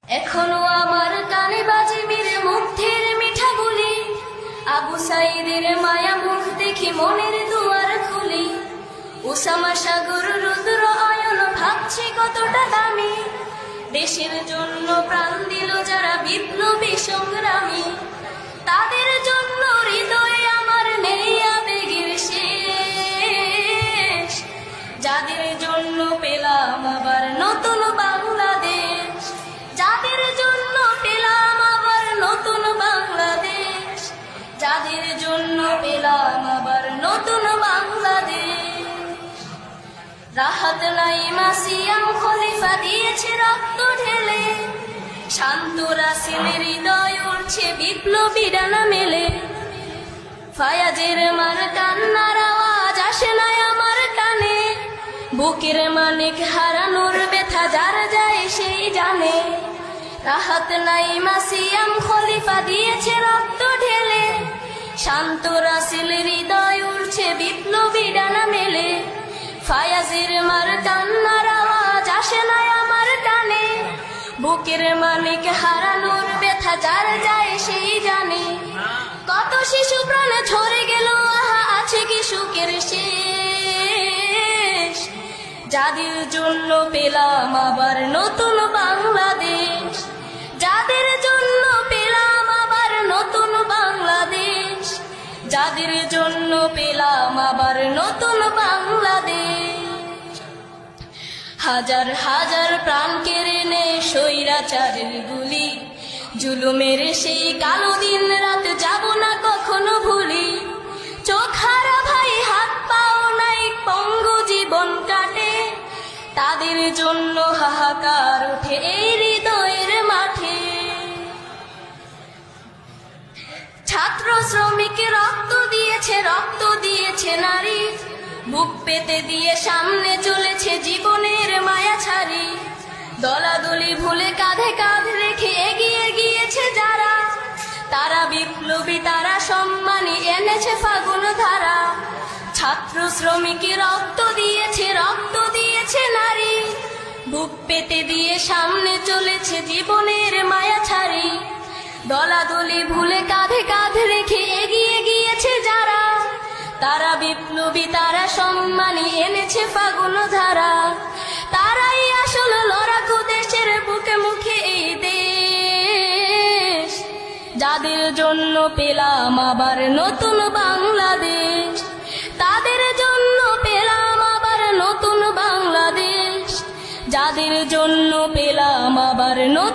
এখনো আমার কানে বাজে বীর মুগ্ধের মিঠা বলি, আবু সাইদের মায়া মুখ দেখি মনের দুয়ার খুলি। উসামা সাগর রুদ্র আয়ন ভাবছি কতটা দামি, দেশের জন্য প্রাণ দিল যারা বিপ্লবী সংগ্রামী। তাদের জন্য হৃদয়ে আমার নেই আবেগের শেষ, যাদের জন্য পেলাম আবার নতুন বাংলাদেশ, যাদের জন্য পেলাম আবার নতুন বাংলাদেশ, যাদের জন্য পেলাম আবার নতুন বাংলাদেশ। রাহাত নাইমা সিয়াম খলিফা দিয়েছে রক্ত ঢেলে, শান্ত রাসেলের হৃদয় উঠছে বিপ্লবী ডানা মেলে। ফায়াজের মার কান্নার আওয়াজ আসে না আমার কানে, বুকের মানিক হারানোর ব্যথা যার যায় সেই জানে। রাহাত নাইমা সিয়াম খলিফা দিয়েছে রক্ত ঢেলে, শান্ত রাসেলের হৃদয় উঠছে বিপ্লবী ডানা মেলে। ফায়াজের মার কান্নার আওয়াজ আসে না আমার কানে, বুকের মানিক হারানোর ব্যথা যার যায় সেই জানে। কত শিশু প্রাণ ঝরে গেল, আহা আছে কি সুখের শেষ, যাদের জন্য পেলাম আবার নতুন বাংলাদেশ, যাদের জন্য পেলাম আবার নতুন বাংলাদেশ, যাদের জন্য পেলাম আবার নতুন বাংলাদেশ। হাজার হাজার প্রাণ কেড়ে নে স্বৈরাচারের গুলি, জুলুমের সেই কালো দিন রাত যাব না কখনো ভুলি। চোখ হারা ভাই হাত পাও নাই পঙ্গু জীবন কাটে, তাদের জন্য হাহাকার ওঠে এই হৃদয়ের মাঠে। ছাত্র শ্রমিক রক্ত দিয়েছে নারী, বুক পেতে দিয়ে সামনে চলেছে জীবনের মায়া ছাড়ি। দলাদলি ভুলে কাঁধে কাঁধ রেখে এগিয়ে গিয়েছে যারা, তারা বিপ্লবী তারা সম্মানী এনেছে ফাগুন ধারা। ছাত্র শ্রমিক রক্ত দিয়েছে নারী, বুক পেতে দিয়ে সামনে চলেছে জীবনের মায়া ছাড়ি। দলাদলি ভুলে কাঁধে কাঁধ রেখে এগিয়ে গিয়েছে যারা, তারা বিপ্লবী তারা সম্মানী এনেছে ফাগুন ধারা। তারাই আসল লড়াকু দেশের বুকে মুখে এই দেশ, যাদের জন্য পেলাম আবার নতুন বাংলাদেশ, তাদের জন্য পেলাম আবার নতুন বাংলাদেশ, যাদের জন্য পেলাম আবার নতুন